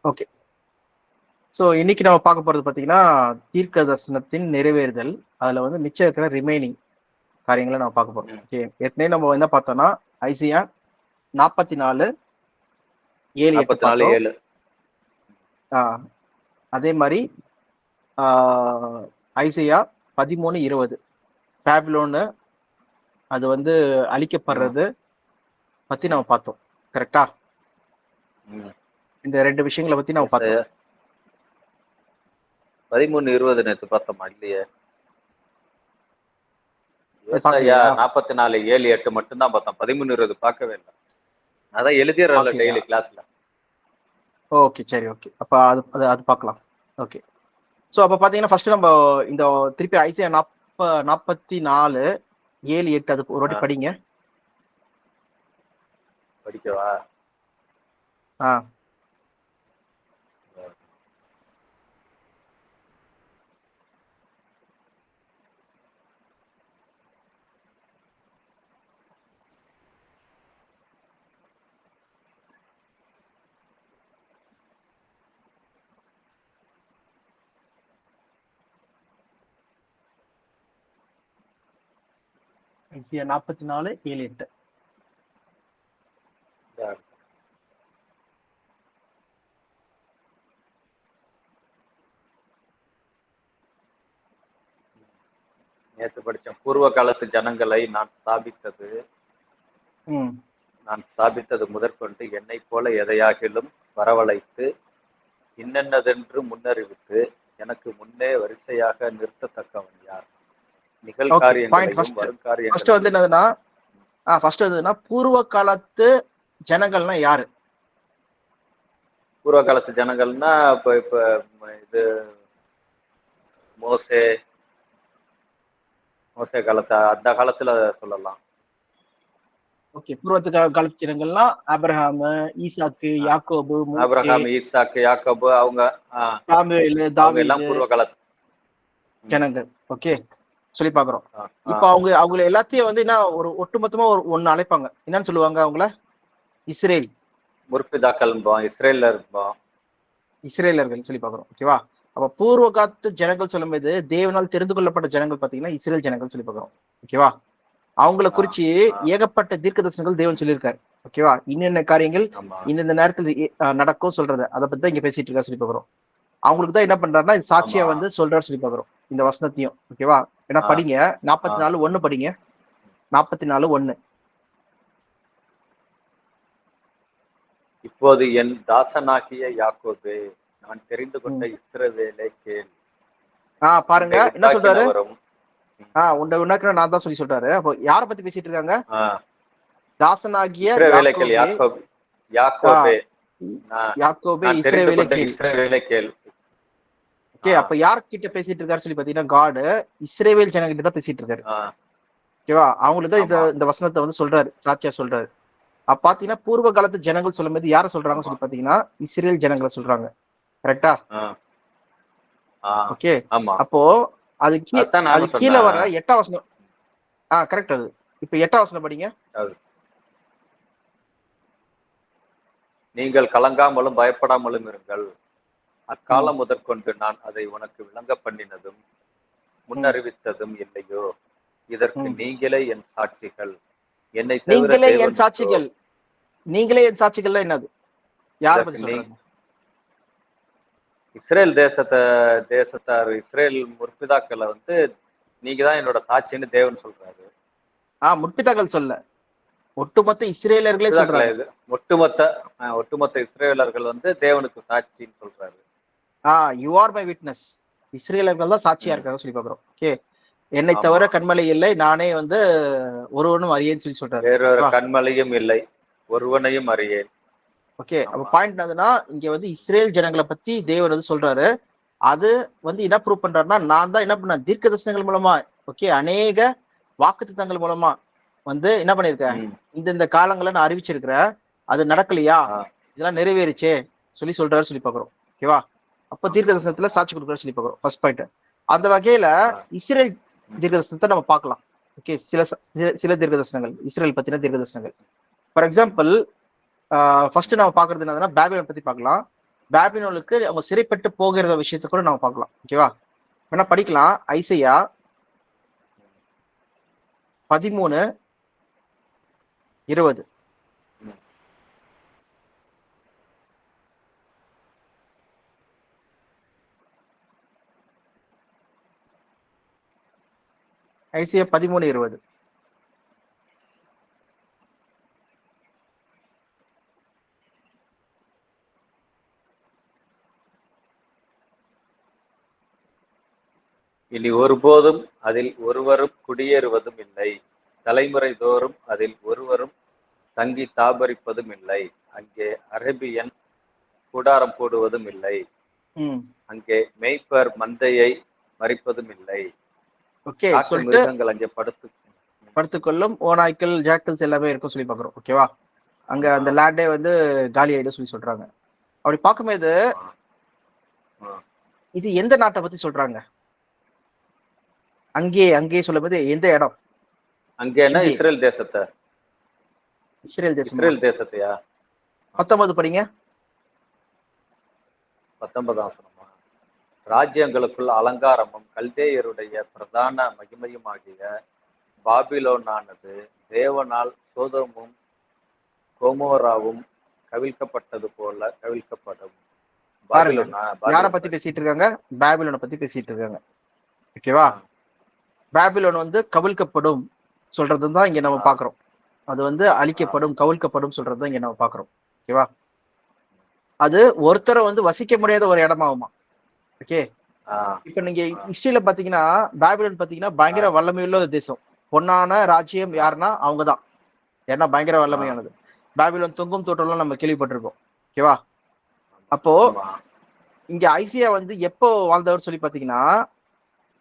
Okay. So இன்னைக்கு நம்ம பார்க்க போறது பார்த்தீங்கன்னா தீர்க்க தரிசனத்தின் நிறைவேறுதல். அதுல வந்து மிச்சம் இருக்கிற ரிமைனிங் காரியங்களை நம்ம பார்க்க போறோம். ஓகே, ஏற்கனவே நம்ம என்ன பார்த்தோம்னா ஐசியா 44:7-8 பார்த்தோம். அதே மாதிரி ஐசியா 13:20 பாபிலோனு அது வந்து அழிக்கப்படுறது பத்தி நம்ம பார்த்தோம். கரெக்டா? இந்த ரெண்டு விஷயங்களை பத்தி நம்ம பார்த்தோம். 13:20 நேற்று பார்த்தோமா இல்லையே? 44:7-8 மட்டும்தான் பார்த்தோம். 13:20 பார்க்கவே இல்லை. அதான் எழுதிடுறல டெய்லி கிளாஸ்ல. ஓகே, சரி, ஓகே. அப்ப அது பார்க்கலாம். ஓகே. ஸோ அப்போ பார்த்தீங்கன்னா ஃபர்ஸ்ட் நம்ம இந்த திருப்பி ஐசியா 44:7-8 அது ஒரு வாட்டி படிங்க. படிக்கவா? ஐசியா 44:7-8. நேற்று படிச்சேன். பூர்வ காலத்து ஜனங்களை நான் ஸ்தாபித்தது முதற்கொண்டு என்னை போல எதையாகிலும் வரவழைத்து இன்னென்னதென்று முன்னறிவித்து எனக்கு முன்னே வரிசையாக நிறுத்தத்தக்கவன் யார்? பூர்வ காலத்து ஜனங்கள்னா யாரு? பூர்வ காலத்து ஜனங்கள்னா இப்ப இது மோசே காலத்து அந்த காலத்துல சொல்லலாம். ஓகே, பூர்வத்து காலத்து ஜனங்கள்னா ஆபிரகாம், ஈசாக்கு, யாக்கோபு, அவங்க சாமுவேல், தாவீது எல்லாம் பூர்வ காலத்து ஜனங்கள். ஓகே, சொல்லி பாக்குறோம். இப்ப அவங்க எல்லாத்தையும் வந்து என்ன ஒரு ஒட்டுமொத்தமா ஒண்ணு அழைப்பாங்க. என்னன்னு சொல்லுவாங்க அவங்கள? இஸ்ரேல் முற்பிதாக்கள், இஸ்ரேலர்கள் சொல்லி பாக்குறோம். ஓகேவா? அப்ப பூர்வ காலத்து ஜனங்கள் சொல்லும்போது தேவனால் தெரிந்து கொள்ளப்பட்ட ஜனங்கள் பாத்தீங்கன்னா இஸ்ரேல் ஜனங்கள் சொல்லி பாக்குறோம். ஓகேவா? அவங்களை குறிச்சு ஏகப்பட்ட தீர்க்க தரிசனங்கள் தேவன் சொல்லியிருக்காரு. ஓகேவா? இன்னென்ன காரியங்கள் இந்த நேரத்துல நடக்கும் சொல்றது அதை பத்தி தான் இங்க பேசிட்டு இருக்கா சொல்லி பாக்குறோம். அவங்களுக்கு தான் என்ன பண்றாருன்னா சாட்சியா வந்து சொல்றாரு சொல்லி பாக்குறோம் இந்த வசனத்தையும். ஓகேவா? ஏன்னா படிங்க 44:1 படிங்க. 44:1. இப்போது என் தாசனாகிய யாக்கோபே, நான் தெரிந்து கொண்ட இஸ்ரவேலே கேள். பாருங்க என்ன சொல்றாரு? உன்னை உனக்கு நான் தான் சொல்லி சொல்றாரு. அப்போ யார பத்தி பேசிட்டு இருக்காங்க? தாசனாகிய யாக்கோபே, இஸ்ரவேலே கேள். ஓகே, அப்ப யார்கிட்ட பேசிட்டு இருக்காரு சொல்லி பாத்தீங்கன்னா காட் இஸ்ரவேல் ஜனங்கிட்ட தான் பேசிட்டு இருக்காரு. ஓகேவா? அவங்களுக்கு தான் இந்த வசனத்தை வந்து சொல்றாரு, சாட்சியா சொல்றாரு. அப்ப பாத்தீங்கன்னா பூர்வ காலத்து ஜனங்கள் சொல்லும் போது யார சொல்றாங்க சொல்லி பாத்தீங்கன்னா இஸ்ரேல் ஜனங்களை சொல்றாங்க. கரெக்டா? ஓகே, அப்போ அது கீழே வர 8ஆம் வசனம். கரெக்ட். அது இப்ப 8ஆம் வசனம் படிங்க. நீங்கள் கலங்காமலும் பயப்படாமலும் இருங்கள். அக்காலம் முதற்கொண்டு நான் அதை உனக்கு விளங்க பண்ணினதும் முன்னறிவித்ததும் இல்லையோ? இதற்கு நீங்களே என் சாட்சிகள். நீங்களே என் சாட்சிகள். நீங்களே என் சாட்சிகள் என்னது? யார் பத்தி சொல்றாங்க? இஸ்ரேல் தேசத்தார் இஸ்ரேல் முற்பிதாக்களை வந்து நீங்க தான் என்னோட சாட்சின்னு தேவன் சொல்றாரு. முற்பிதாக்கள் சொல்ல, ஒட்டுமொத்த இஸ்ரேலர்களே சொல்றாங்க. ஒட்டுமொத்த இஸ்ரேலர்கள் வந்து தேவனுக்கு சாட்சின்னு சொல்றாரு. You are my witness. இஸ்ரேலர்கள் தான் சாட்சியா இருக்காங்க சொல்லி பாக்குறோம். ஓகே, என்னை தவிர கண்மலை இல்லை, நானே வந்து ஒருவனும் அறியேன்னு சொல்லி சொல்றாரு. வேறொரு கண்மலையும் இல்லை, ஒருவனையும் அறியேன். ஓகே, அப்ப பாயிண்ட் என்னதுன்னா இங்க வந்து இஸ்ரேல் ஜனங்களை பத்தி தேவன் வந்து சொல்றாரு. அது வந்து என்ன ப்ரூவ் பண்றாருன்னா நான் தான் என்ன பண்ண தீர்க்க தரிசனங்கள் மூலமா, ஓகே, அநேக வாக்குத்தத்தங்கள் மூலமா வந்து என்ன பண்ணிருக்கேன், இந்த காலங்களை நான் அறிவிச்சிருக்கிறேன். அது நடக்கலையா, இதெல்லாம் நிறைவேறிச்சே சொல்லி சொல்றாரு சொல்லி பாக்குறோம். ஓகேவா? அப்ப தீர்க்க தரிசனத்துல சாட்சி கொடுக்குறாரு சொல்லி பாக்குறோம். First point. அந்த வகையில இஸ்ரேல் தீர்க்க தரிசனத்தை நம்ம பார்க்கலாம். ஓகே, சில தீர்க்க தரிசனங்கள் இஸ்ரேல் பத்தின தீர்க்க தரிசனங்கள். ஃபார் எக்ஸாம்பிள் ஃபர்ஸ்ட் நம்ம பாக்குறது என்னதுன்னா பாபிலோன் பத்தி பார்க்கலாம். பாபிலோனுக்கு அவங்க சிறைப்பட்டு போகிற விஷயத்த கூட நம்ம பார்க்கலாம். ஓகேவா? வேணா படிக்கலாம். ஐசையா 13:20. ஐசையா 13:20. இனி ஒருபோதும் அதில் ஒருவரும் குடியேறுவதும் இல்லை. தலைமுறை தோறும் அதில் ஒருவரும் தங்கி தாபரிப்பதும் இல்லை. அங்கே அரேபியன் கூடாரம் போடுவதும் இல்லை. அங்கே மேய்ப்பர் மந்தையை மறிப்பதும் இல்லை. ஓகே, காட்டு சொல்லிட்டு மிருகங்கள் அங்கே படுத்துக்கொள்ளும், ஓநாய்க்கள், ஜாக்கல்ஸ் எல்லாமே இருக்கும் சொல்லி பாக்குறோம். ஓகேவா? அங்க அந்த லேண்டே வந்து காலி ஆயிடும் சொல்லி சொல்றாங்க. அப்படி பார்க்கும்போது இது எந்த நாட்டை பத்தி சொல்றாங்க? அங்கே சொல்லும்போது எந்த இடம்? அங்கேனா இஸ்ரேல் தேசத்தை. இஸ்ரேல் தேசத்தையா? 19 படிங்க. 19ஆம் வசனமா? ராஜ்யங்களுக்குள் அலங்காரமும் கல்தேயருடைய பிரதான மகிமையுமாகிய பாபிலோனானது தேவனால் சோதோமும் கோமோராவும் கவிழ்க்கப்பட்டது போல கவிழ்க்கப்படும். யார பத்தி பேசிட்டு இருக்காங்க? பாபிலோனை பத்தி பேசிட்டு இருக்காங்க. ஓகேவா? பாபிலோன் வந்து கவிழ்க்கப்படும் சொல்றதுதான் இங்க நம்ம பாக்குறோம். அது வந்து அழிக்கப்படும், கவிழ்க்கப்படும் சொல்றதுதான் இங்க நம்ம பாக்குறோம். ஓகேவா? அது ஒருத்தரை வந்து வசிக்க முடியாத ஒரு இடமாகுமா? ஓகே, இப்ப நீங்க இஸ்ரேல பாத்தீங்கன்னா, பாபிலோன் பாத்தீங்கன்னா பயங்கர வல்லமையுள்ள தேசம். பொன்னான ராஜ்யம் யாருன்னா அவங்கதான். ஏன்னா பயங்கர வல்லமையானது. பாபிலோன் தொங்கும் தோட்டம்லாம் நம்ம கேள்விப்பட்டிருக்கோம். ஓகேவா? அப்போ இங்க ஐசியா வந்து எப்போ வாழ்ந்தவர் சொல்லி பாத்தீங்கன்னா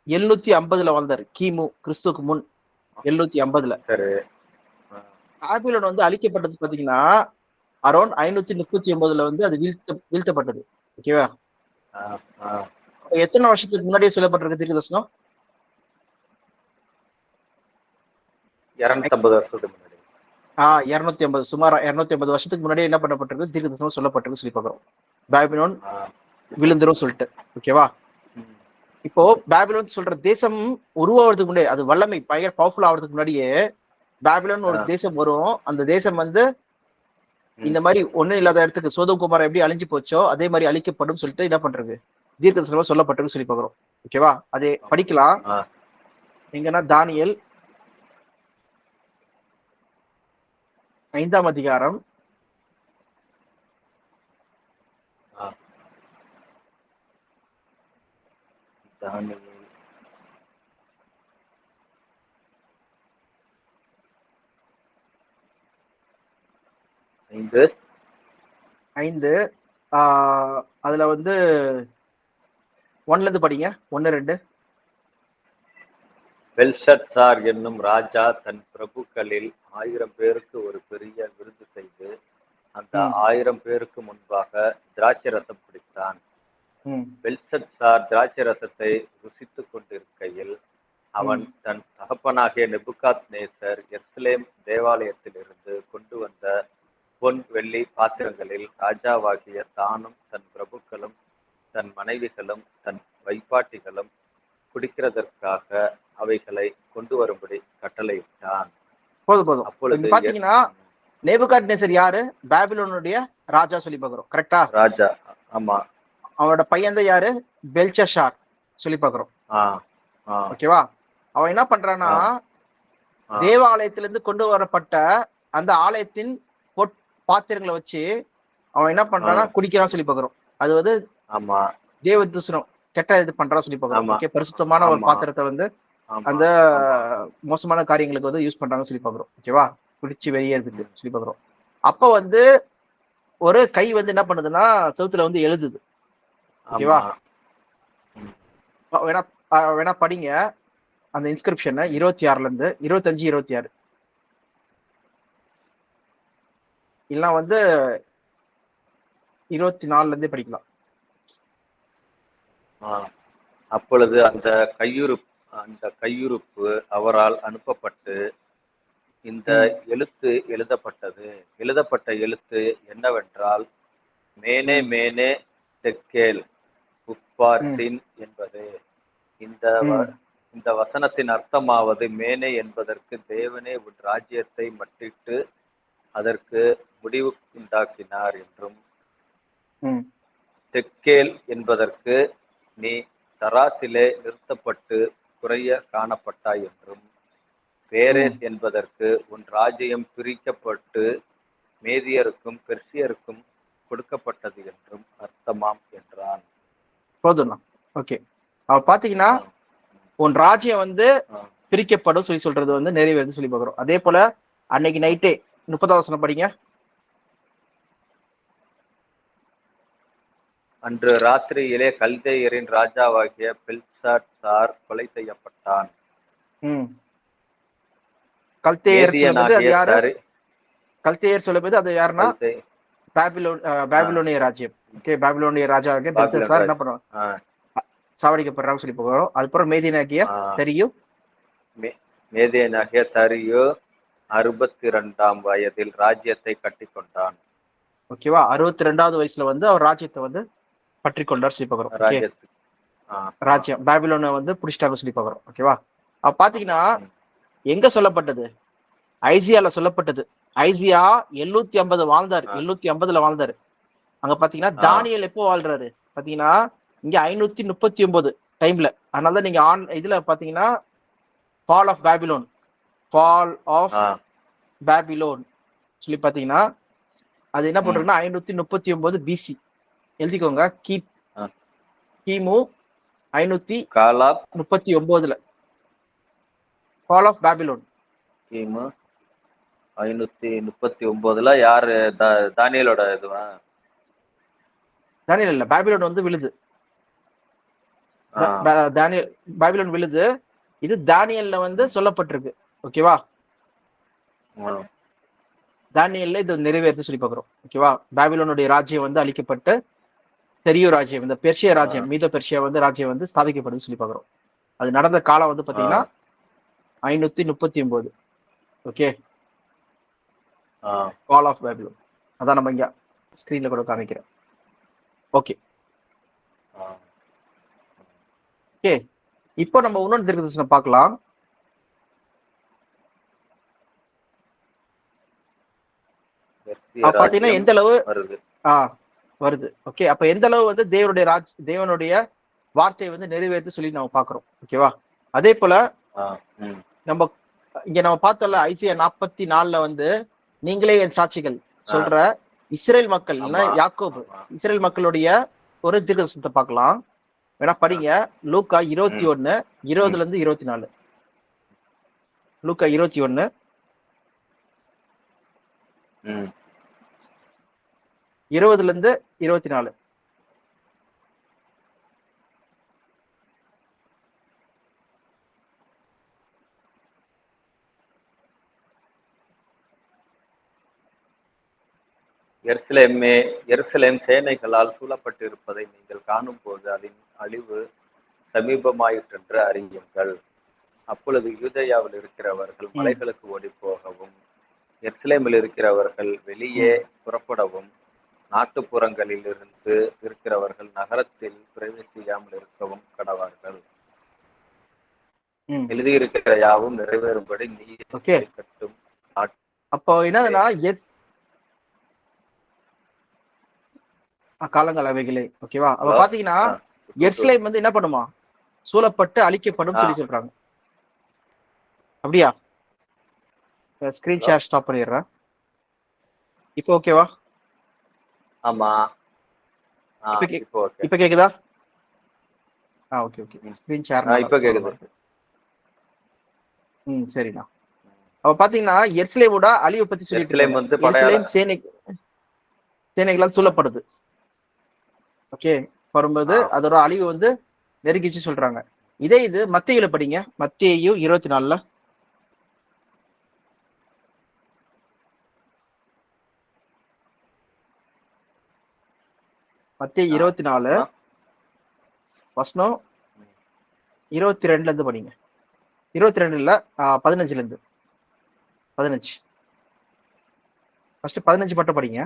750 வாழ்ந்தாரு. கிமு கிறிஸ்துக்கு முன் 750. பாபிலோன் வந்து அழிக்கப்பட்டது பாத்தீங்கன்னா அரௌண்ட் 539 வந்து அது வீழ்த்தப்பட்டது. ஓகேவா? எத்தனை வருஷத்துக்கு முன்னாடியே சொல்லப்பட்டிருக்கு தீர்க்கதரிசனம்? 250 வருஷத்துக்கு முன்னாடி. 250, சுமார் 250 வருஷத்துக்கு முன்னாடியே என்ன பண்ணப்பட்டிருக்கு? தீர்க்கதரிசனம் சொல்லப்பட்டிருக்கு சொல்லி பார்க்கிறோம். பாபிலோன் விழுந்துரும் சொல்லிட்டு. ஓகேவா? இப்போ பாபிலோன் சொல்ற தேசம் உருவாவதுக்கு முன்னாடி, அது வல்லமை பயங்கர பவர்ஃபுல் ஆகிறதுக்கு முன்னாடியே பாபிலோன் ஒரு தேசம் வரும். அந்த தேசம் வந்து இந்த மாதிரி ஒண்ணும் இல்லாத இடத்துக்கு சோதோம் குமாரா எப்படி அழிஞ்சு போச்சோ அதே மாதிரி அழிக்கப்படும் சொல்லிட்டு என்ன பண்றது? தீர்க்கதரிசனம் சொல்லப்பட்டிருக்கு சொல்லி பார்க்கிறோம். ஓகேவா? அதே படிக்கலாம். எங்கன்னா தானியேல் 5ஆம் அதிகாரம் 5 அதுல வந்து 1ல இருந்து படிங்க. 1, 2. பெல்ஷத்சார் என்னும் ராஜா தன் பிரபுக்களில் 1000 பேருக்கு ஒரு பெரிய விருந்து செய்து அந்த 1000 பேருக்கு முன்பாக திராட்சை ரசம் குடித்தான். பெல்ஷத்சார் திராட்சை ரசத்தை ருசித்துக் கொண்டிருக்கையில் அவன் தன் தகப்பனாகிய நேபுகாத்நேசர் எருசலேம் தேவாலயத்திலிருந்து கொண்டு வந்த பொன் வெள்ளி பாத்திரங்களில் ராஜாவாகிய தானும் தன் பிரபுக்களும் தன் மனைவிகளும் தன் வைப்பாட்டிகளும் குடிக்கிறதற்காக அவைகளை கொண்டு வரும்படி கட்டளையிட்டான். போதும். அப்பொழுது பாத்தீங்கன்னா நேபுகாத்நேசர் யாரு? பாபிலோனுடைய ராஜா சொல்லி பார்க்கிறோம். கரெக்டா? ராஜா. ஆமா. அவனோட பையன் தான் யாரு? பெல்ஷாசார் சொல்லி பார்க்கிறோம். ஓகேவா? அவன் என்ன பண்றான்னா தேவாலயத்திலிருந்து கொண்டு வரப்பட்ட அந்த ஆலயத்தின் பாத்திரங்களை வச்சு அவன் என்ன பண்றான்னா குடிக்கிறான் சொல்லி பார்க்கிறோம். அது வந்து தேவ தூஷணம், கெட்ட இது பண்றான் சொல்லி பார்க்கிறோம். ஓகே, பரிசுத்தமான ஒரு பாத்திரத்தை வந்து அந்த மோசமான காரியங்களுக்கு வந்து யூஸ் பண்றாங்கன்னு சொல்லி பார்க்கிறோம். ஓகேவா? குடிச்சு வெளியேறதுக்கு சொல்லி பார்க்கிறோம். அப்ப வந்து ஒரு கை வந்து என்ன பண்ணுதுன்னா செவுத்துல வந்து எழுதுது. ஓகேவா? வேணா படிங்க அந்த இன்ஸ்கிரிப்ஷன் 26ல இருந்து 25, 26. இல்ல வந்து 24ல இருந்தே படிக்கலாம். அப்பொழுது அந்த கையுறுப்பு அவரால் அனுப்பப்பட்டு இந்த எழுத்து எழுதப்பட்ட எழுத்து என்னவென்றால், மேனே மேனே தெக்கேல் உப்பார்சின் என்பது. இந்த இந்த வசனத்தின் அர்த்தமாவது, மேனே என்பதற்கு தேவனே உன் ராஜ்யத்தை மட்டிட்டு அதற்கு முடிவு உண்டாக்கினார் என்றும், தெக்கேல் என்பதற்கு நீ தராசிலே நிறுத்தப்பட்டு குறைய காணப்பட்டாய் என்றும், பேரேஸ் என்பதற்கு உன் ராஜ்யம் பிரிக்கப்பட்டு மேதியருக்கும் பெர்சியருக்கும் கொடுக்கப்பட்டது என்றும் அர்த்தமாம் என்றான். போதும். ஓகே, அவ பாத்தீங்கன்னா உன் ராஜ்யம் வந்து பிரிக்கப்படும் சொல்லி சொல்றது வந்து நிறைவேறது சொல்லி பாக்குறோம். அதே போல அன்னைக்கு நைட்டே 30வது வசனம் படிங்க. அன்று ராத்திரியிலே கல்தேயரின் ராஜாவாகிய பெல்சாத்சார் கொலை செய்யப்பட்டான். கல்தேயர் சொல்லும்போது அது யாரு? கல்தேயர் சொல்லும்போது அது யாருன்னா பாபிலோனிய ராஜ்யம். ஓகே, பாபிலோனிய ராஜாவாகிய பெல்சாத்சார் என்ன பண்ணுவாங்க? சாவடிக்கப்படுறாங்க சொல்லி போகிறோம். அதுக்கப்புறம் மேதியனாகிய தரியு, மேதியனாகிய தரியு 62ஆம் வயதில் ராஜ்யத்தை கட்டி கொண்டான். ஓகேவா, 62வது வயசுல வந்து அவர் ராஜ்யத்தை வந்து பற்றி கொண்டார் சொல்லி பாக்குறோம். ராஜ்யம் பாபிலோனை வந்து புடிச்சிட்டாங்க சொல்லி பாக்குறோம். ஓகேவா, அப்ப பாத்தீங்கன்னா எங்க சொல்லப்பட்டது? ஐசியால சொல்லப்பட்டது. ஐசியா 750 வாழ்ந்தாரு, 750 வாழ்ந்தாரு. அங்க பாத்தீங்கன்னா தானியல் எப்போ வாழ்றாரு பாத்தீங்கன்னா இங்க 539 டைம்ல. அதனால நீங்க இதுல பாத்தீங்கன்னா ஃபால் ஆஃப் பாபிலோன் சொல்லி பாத்தீங்கன்னா அது என்ன பண்றதுன்னா 539 பிசி எழுதிக்கோங்க. கிமு 539 ஃபால் ஆஃப் பாபிலோன். கிமு 539 யாரு? தானியலோட இதுவா? தானியல் இல்ல, பாபிலோன் வந்து விழுது. பாபிலோன் விழுது. இது தானியல்ல வந்து சொல்லப்பட்டிருக்கு. ஓகேவா, தானியல்ல இது நிறைவேறது சொல்லி பாக்குறோம். ஓகேவா, பாபிலோனுடைய ராஜ்யம் வந்து அழிக்கப்பட்டு தெரியோ ராஜ்யம், இந்த பெர்ஷியா ராஜ்யம், மீத பெர்ஷியா வந்து ராஜ்யம் வந்து ஸ்தாபிக்கப்படுது சொல்லி பாக்குறோம். அது நடந்த காலம் வந்து பாத்தீங்கன்னா 539. Okay, fall of Babylon. அதான் நம்ம இங்க ஸ்கிரீன்ல கூட காமிக்கிறேன். ஓகே ஓகே, இப்போ நம்ம இன்னொரு தீர்க்கதரிசனம் பார்க்கலாம். பாத்தீங்கன்னா எந்த அளவு வருது. ஓகே, அப்ப எந்த அளவு வந்து தேவனுடைய வார்த்தையை வந்து நிறைவேற்றி சொல்லி நம்ம பாக்குறோம். ஓகேவா, அதே போல நம்ம இங்க நம்ம பார்த்தோம்ல ஐசியா 44 வந்து நீங்களே என் சாட்சிகள் சொல்ற இஸ்ரேல் மக்கள், யாக்கோபு இஸ்ரேல் மக்களுடைய ஒரு தீர்க்கதரிசனத்தை பார்க்கலாம். வேணா படிங்க. லூக்கா 21 20 இருந்து 24. லூக்கா 21 20 இருந்து 24. எருசலேம் சேனைகளால் சூழப்பட்டிருப்பதை நீங்கள் காணும் போது அதன் அழிவு சமீபமாயிற்றென்று அறியுங்கள். அப்பொழுது யூதேயாவில் இருக்கிறவர்கள் மலைகளுக்கு ஓடி போகவும், எருசலேமில் இருக்கிறவர்கள் வெளியே புறப்படவும், நாட்டுப்புறங்களில் இருந்து இருக்கிறவர்கள் நகரத்தில் பிரவேசியாமல் இருக்கவும் கடவார்கள். எழுதியிருக்கிற யாவும் நிறைவேறும்படி நீ கட்டும். அப்போ என்னதுன்னா காலங்கள் அவைகளே. ஓகேவா, அப்ப பாத்தீங்கன்னா எருசலேம் வந்து என்ன பண்ணுமா? சூழப்பட்டு அழிக்கப்படும் சொல்லி சொல்றாங்க. அப்படியா? ஸ்கிரீன் ஷேர் ஸ்டாப் பண்ணிடுறேன். இப்போ ஓகேவா? ஆமா, இப்ப கேக்குதா? ஓகே ஓகே, ஸ்கிரீன் ஷேர் இப்ப கேக்குது. சரிண்ணா. அப்ப பாத்தீங்கன்னா எருசலேமோட அழிவை பத்தி சொல்லிட்டு எருசலேம் சேனைகளால் சூழப்படுது. ஓகே, வரும்போது அதோட அழிவு வந்து நெருங்கிச்சு சொல்றாங்க. இதே இது மத்தேயுல படிங்க. மத்தேயு 24. மத்தேயு 24 வசனம் 22 இருந்து படிங்க. 22 இல்ல, 15 இருந்து 15. ஃபர்ஸ்ட் 15 மட்டும் படிங்க.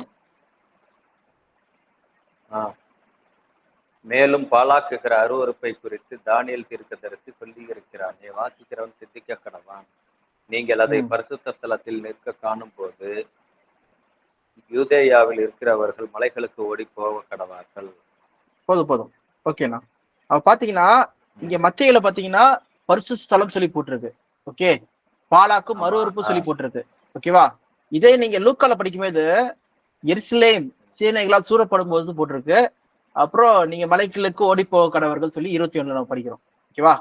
மேலும் பாழாக்குகிற அருவருப்பை குறித்து தானியேல் தீர்க்கதரிசி சொல்லி இருக்கிறானே, வாசிக்கிறவன் சிந்திக்க கடவான். நீங்கள் அதை பரிசுத்த ஸ்தலத்தில் நிற்க காணும் போது யூதேயாவில் இருக்கிறவர்கள் மலைகளுக்கு ஓடி போக கடவார்கள். போதும் ஓகேண்ணா. அவ பாத்தீங்கன்னா இங்க மத்தியில பாத்தீங்கன்னா பரிசுத்த ஸ்தலம் சொல்லி போட்டிருக்கு. ஓகே, பாலாக்கும் அருவருப்பு சொல்லி போட்டிருக்கு. ஓகேவா? இதே நீங்க லூக்கால படிக்கும்போது எருசலேம் சேனைகளால் சூறப்படும் போது போட்டிருக்கு. அப்புறம் நீங்க மலைகளுக்கு ஓடி போக கடவர்கள் சொல்லி 21 நம்ம படிக்கிறோம். ஓகேவா?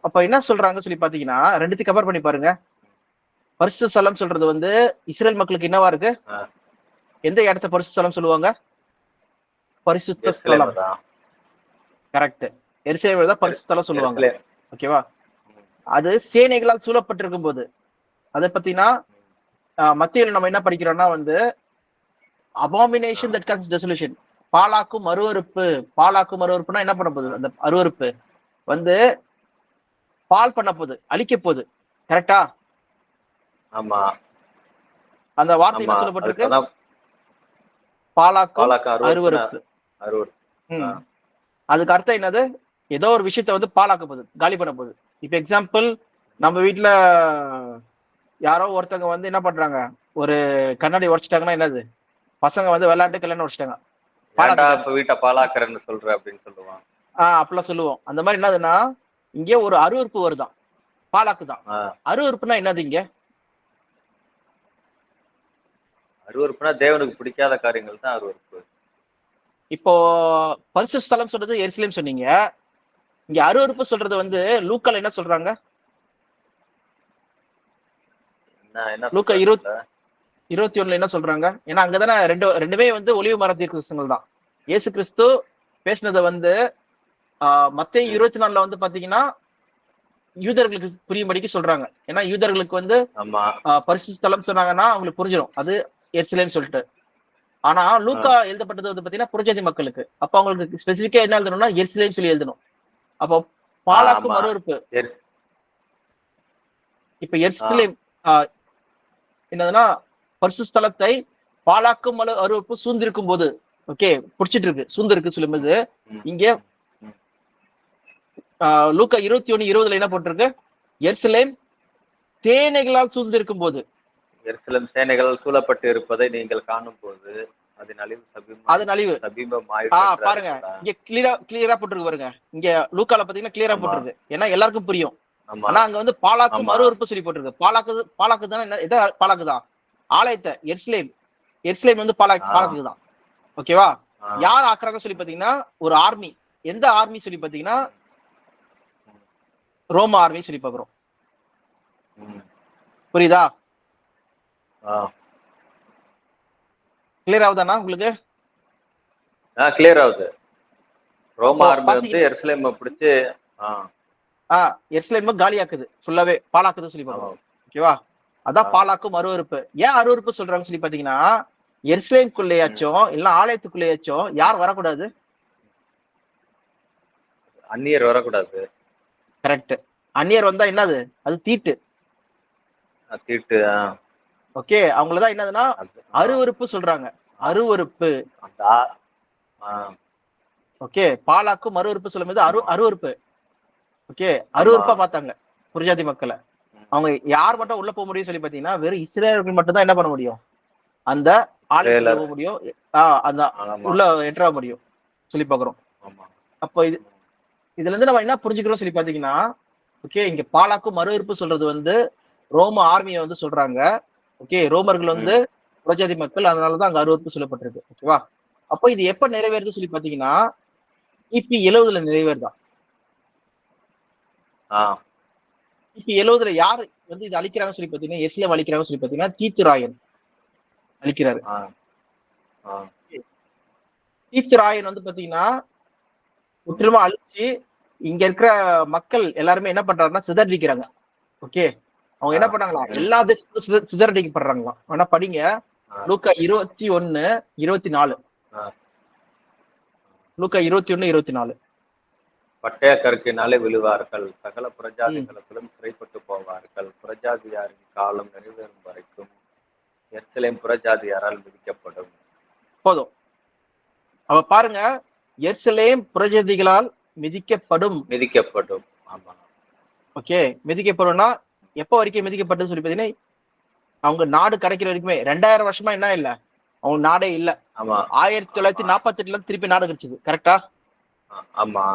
அப்ப என்ன சொல்றாங்க சொல்லி பாத்தீங்கன்னா ரெண்டுத்தையும் கம்பேர் பண்ணி பாருங்க. பரிசுத்த ஸ்தலம் சொல்றது வந்து இஸ்ரேல் மக்களுக்கு என்னவா இருக்கு? எந்த இடத்த பரிசுத்த ஸ்தலம் சொல்லுவாங்க? பரிசுத்த ஸ்தலம். கரெக்ட். எருசலேம் தான் பரிசுத்த ஸ்தலம் சொல்லுவாங்க. ஓகேவா? அது சேனைகளால் சூழப்பட்டிருக்கும் போது அதை பத்தினா மத்தியில நம்ம என்ன படிக்கிறோம்னா வந்து அபாமினேஷன் தட் கன்ஸ் டெசொலேஷன், பாலாக்கும் அருவருப்பு. பாலாக்கும் அருவருப்புனா என்ன பண்ண போகுது? அந்த அருவருப்பு வந்து பால் பண்ண போகுது, அழிக்க போகுது. கரெக்டா? ஆமா. அந்த வார்த்தை என்ன சொல்லப்பட்டிருக்கு? பாலாக்கும் அருவருப்பு. அதுக்கு அர்த்தம் என்னது? ஏதோ ஒரு விஷயத்த வந்து பாலாக்க போகுது, காலி பண்ண போகுது. இப்ப எக்ஸாம்பிள், நம்ம வீட்டுல யாரோ ஒருத்தவங்க வந்து என்ன பண்றாங்க, ஒரு கண்ணாடி உடைச்சிட்டாங்கன்னா என்னது? பசங்க வந்து விளையாண்டு கல்யாணம் உடைச்சிட்டாங்க, வீட்டை பாலாக்குறேன்னு சொல்ற அப்படின்னு சொல்லுவான். அப்படிலாம் சொல்லுவோம். அந்த மாதிரி என்னதுன்னா இங்க ஒரு அருவருப்பு வருதான், பாலாக்குதான். அருவருப்புனா என்னது? இங்க அருவருப்புனா தேவனுக்கு பிடிக்காத காரியங்கள் தான் அருவருப்பு. இப்போ பரிசுத்த ஸ்தலம் சொல்றது எருசலேம் சொன்னீங்க. இங்க அருவருப்பு சொல்றது வந்து லூக்கால என்ன சொல்றாங்க? லூக்கா 21 என்ன சொல்றாங்க? ஏன்னா அங்கதானே ரெண்டுமே வந்து ஒளிவு மர தீர்க்கதரிசனங்கள் தான். இயேசு கிறிஸ்து பேசினதை வந்து மத்தேயு 24 வந்து பாத்தீங்கன்னா யூதர்களுக்கு புரியும்படிக்கு சொல்றாங்க. ஏன்னா யூதர்களுக்கு வந்து பரிசுத்த ஸ்தலம் சொன்னாங்கன்னா அவங்களுக்கு புரிஞ்சிடும் அது எருசலேம் சொல்லிட்டு. ஆனா லூக்கா எழுதப்பட்டது வந்து பாத்தீங்கன்னா புறஜாதி மக்களுக்கு. அப்ப அவங்களுக்கு ஸ்பெசிபிக்கா என்ன எழுதணும்னா எருசலேம் சொல்லி எழுதணும். அப்போ பாலாக்கும் அருவருப்பு. இப்ப எருசலேம் என்னதுன்னா பரிசுத்த ஸ்தலத்தை பாலாக்கும் அருவருப்பு சூழ்ந்திருக்கும் போது, ஓகே, புடிச்சிட்டு இருக்கு, சூழ்ந்திருக்கு சொல்லும்போது இங்க லூக்கா 21:20 என்ன போட்டிருக்கு? எருசலேம் சேனைகளால் சூழ்ந்திருக்கும் போது, எருசலேம் சேனைகளால் சூழப்பட்டு இருப்பதை நீங்கள் காணும் போது அதன் அழிவு பாருங்க. இங்க கிளியரா போட்டிருக்கு பாருங்க. இங்க லூக்கால பாத்தீங்கன்னா கிளியரா போட்டிருக்கு. ஏன்னா எல்லாருக்கும் புரியும். ஆனா அங்க வந்து பாலாக்கும் அருவருப்பு சொல்லி போட்டிருக்கு. பாலாக்கு தானே? எதை பாலாக்குதான்? ஆலயத்தை. எருசலேம் வந்து பாலாக்கு தான். ஓகேவா? யார் ஆக்குறாங்க சொல்லி பாத்தீங்கன்னா ஒரு ஆர்மி. எந்த ஆர்மி சொல்லி பாத்தீங்கன்னா ரோம ஆர்மி சொல்லி பாக்குறோம். புரியுதா? கிளியர் ஆகுதாண்ணா உங்களுக்கு? கிளியர் ஆகுது. ரோம ஆர்மி வந்து எருசலேம் பிடிச்சு எருசலேம் காலியாக்குது, ஃபுல்லாவே பாலாக்குது சொல்லி பாக்குறோம். ஓகேவா? அதான் பாலாக்கும் அருவருப்பு. ஏன் அருவருப்பு சொல்றாங்க சொல்லி பாத்தீங்கன்னா எருசலேம்குள்ளேயாச்சும் இல்ல ஆலயத்துக்குள்ளேயாச்சும் யார் வரக்கூடாது? அந்நியர் வரக்கூடாது. கரெக்ட். அந்நியர் வந்தா என்னது? அது தீட்டு. ஓகே, அவங்களதான் என்னதுன்னா அருவருப்பு சொல்றாங்க. அருவருப்பு. ஓகே, பாலாக்கும் அருவருப்பு சொல்லும் போது அருவருப்பு. ஓகே, அருவருப்பா பார்த்தாங்க புறஜாதி மக்களை. அவங்க யார் மட்டும் உள்ள போக முடியும் சொல்லி பாத்தீங்கன்னா வெறும் இஸ்ரேலர்கள் மட்டும் தான் என்ன பண்ண முடியும்? அந்த ஆலயத்துக்குள்ள போக முடியும், அந்த உள்ள என்ட்ரா முடியும் சொல்லி பாக்குறோம். அப்போ இதுல இருந்து நம்ம என்ன புரிஞ்சுக்கிறோம் சொல்லி பாத்தீங்கன்னா, ஓகே, இங்க பாலாக்கும் அருவருப்பு சொல்றது வந்து ரோம ஆர்மியை வந்து சொல்றாங்க. ஓகே, ரோமர்கள் வந்து புறஜாதி மக்கள், அதனாலதான் அங்க அருவருப்பு சொல்லப்பட்டிருக்கு. ஓகேவா? அப்போ இது எப்ப நிறைவேறுது சொல்லி பாத்தீங்கன்னா கிபி 70 நிறைவேறுதான். கிபி 70 யாரு வந்து இது அழிக்கிறாங்க சொல்லி பாத்தீங்கன்னா எருசலேம் அழிக்கிறாங்க சொல்லி பாத்தீங்கன்னா தீத்துராயன் அழிக்கிறாரு. தீத்துராயன் வந்து பாத்தீங்கன்னா முற்றிலுமா அழிச்சு இங்க இருக்கிற மக்கள் எல்லாருமே என்ன பண்றாங்கன்னா சிதறடிக்கிறாங்க. ஓகே, அவங்க என்ன பண்ணாங்களா எல்லா தேசத்துக்கும் சிதறடிக்கப்படுறாங்களாம். ஆனா படிங்க லூக்கா 21:24. லூக்கா 21:24. பட்டய கருக்கினாலே விழுவார்கள், சகல புறஜாதிகளும் சிறைப்பட்டு போவார்கள், புறஜாதியாரின் காலம் நிறைவேறும் வரைக்கும் எருசலேம் புறஜாதியாரால் விதிக்கப்படும். போதும். அவ பாருங்க, எருசலேம் புறஜாதிகளால் மிதிக்கப்படும். மிதிக்கப்படும். ஆமா. ஓகே, மிதிக்கப்படும்னா எப்போ வரைக்கும் மிதிக்கப்பட்டதுன்னு சொல்லி பாத்தீங்கன்னா, அவங்க நாடு கிடைக்கிற வரைக்குமே 2000 வருஷமா என்ன இல்ல, அவங்க நாடே இல்ல. ஆமா. 1948ல திருப்பி நாடு கிடைச்சது. கரெக்டா? ஆமா.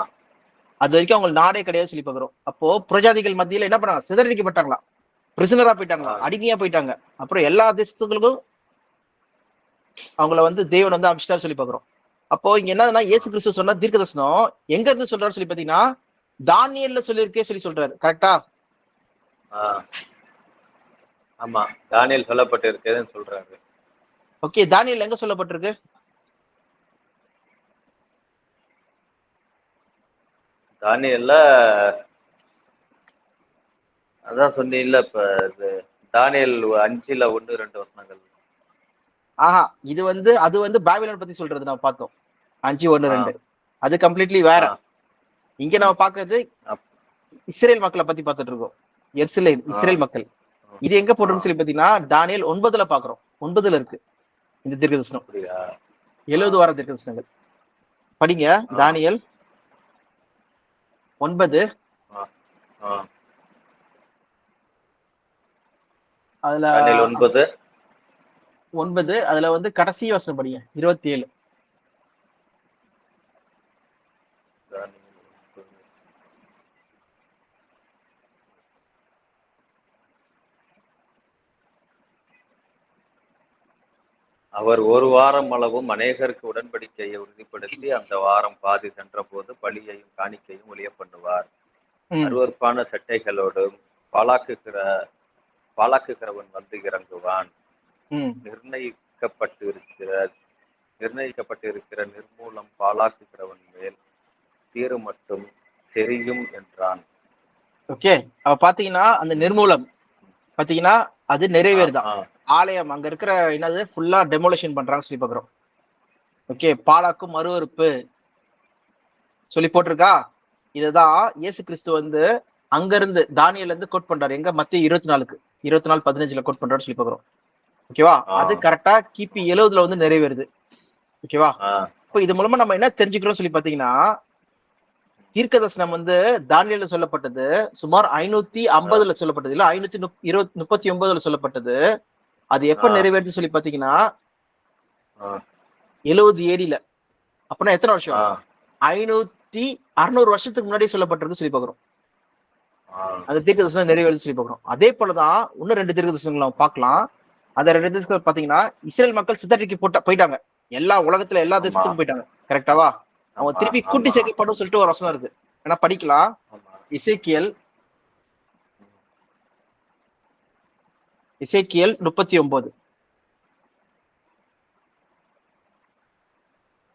அது வரைக்கும் அவங்க நாடே கிடையாது சொல்லி பாக்குறோம். அப்போ புறஜாதிகள் மத்தியில என்ன பண்ணாங்க? சிதறடிக்கப்பட்டாங்களா, பிரிசனரா போயிட்டாங்களா, அடிமையா போயிட்டாங்க. அப்புறம் எல்லா தேசத்துகளுக்கும் அவங்கள வந்து தேவன் வந்து அமிச்சிட்டாரு சொல்லி பாக்குறோம். அப்போ இங்க என்னதுன்னா, இயேசு கிறிஸ்து சொன்ன தீர்க்க தரிசனம் எங்க இருந்து சொல்றாரு சொல்லி பாத்தீங்கன்னா, தானியேல்ல சொல்லியிருக்கே சொல்லி சொல்றாரு. கரெக்டா? ஆமா, தானியேல் சொல்லப்பட்டிருக்குதுன்னு சொல்றாரு. ஓகே, தானியேல் எங்க சொல்லப்பட்டிருக்கு? தானியேல்ல அதான் சொன்னீங்கல்ல, இப்ப இது தானியேல் 5ல 1, 2 வசனங்கள். ஆஹா, இது வந்து அது வந்து பாபிலோன் பத்தி சொல்றது நம்ம பார்த்தோம். 5:1-2. அது கம்ப்ளீட்லி வேற. இங்க நம்ம பாக்குறது இஸ்ரேல் மக்களை பத்தி பார்த்துட்டு இருக்கோம். எருசலேம், இஸ்ரேல் மக்கள். இது எங்க போட்டுன்னு சொல்லி பாத்தீங்கன்னா, தானியேல் 9ல பாக்குறோம். 9ல இருக்கு இந்த தீர்க்கதரிசனம். 70 வார தீர்க்கதரிசனங்கள் படிங்க. தானியேல் 9. அதுல 9 அதுல வந்து கடைசி வசனம் படிங்க, 27. அவர் ஒரு வாரம் அளவும் அநேகருக்கு உடன்படிக்கையை உறுதிப்படுத்தி அந்த வாரம் பாதி சென்ற போது பலியையும் காணிக்கையும் ஒழிய பண்ணுவார். அருவருப்பான சட்டைகளோடும் பாலாக்குகிறவன் வந்து இறங்குவான். நிர்ணயிக்கப்பட்டிருக்கிற நிர்மூலம் பாலாக்குகிறவன் மேல் தீரு மட்டும் தெரியும் என்றான். ஓகே, பாத்தீங்கன்னா அந்த நிர்மூலம் பாத்தீங்கன்னா அது நிறைவேறுதான். ஆலயம் அங்க இருக்கிற என்னது ஃபுல்லா டெமோலிஷன் பண்றாங்க சொல்லி பாக்குறோம். ஓகே, பாலாக்கும் மறுவறுப்பு சொல்லி போட்டிருக்கா. இதுதான் இயேசு கிறிஸ்து வந்து அங்க இருந்து தானியேல்ல இருந்து கோட் பண்றாரு. எங்க? மத்திய 24:15 கோட் பண்றாரு சொல்லி பாக்குறோம். ஓகேவா? அது கரெக்டா கிபி 70ல வந்து நிறைவேறுது. ஓகேவா? இப்போ இது மூலமா நம்ம என்ன தெரிஞ்சுக்கிறோம் சொல்லி பாத்தீங்கன்னா, தீர்க்கதரிசனம் வந்து தானியேல்ல சொல்லப்பட்டது சுமார் 550ல சொல்லப்பட்டது, இல்ல 539ல சொல்லப்பட்டது. அது எப்ப நிறைவேறுது சொல்லி பாத்தீங்கன்னா 70 AD-ல. அப்படின்னா எத்தனை வருஷம்? 600 வருஷத்துக்கு முன்னாடி சொல்லப்பட்டிருக்கு சொல்லி பாக்குறோம். அந்த தீர்க்கதரிசனம் நிறைவேறுது சொல்லி பாக்குறோம். அதே போலதான் இன்னும் 2 தீர்க்கதரிசனங்கள் நம்ம பார்க்கலாம். அந்த 2 தீர்க்கதரிசனம் பாத்தீங்கன்னா, இஸ்ரேல் மக்கள் சிதறடிக்கு போயிட்டாங்க. எல்லா உலகத்துல எல்லா தேசத்துக்கும் போயிட்டாங்க. கரெக்டாவா? அவங்க திருப்பி கூட்டி சேர்க்கப்படும் சொல்லிட்டு ஒரு வசனம் இருக்கு. ஆனா படிக்கலாம். எசேக்கியேல் 39.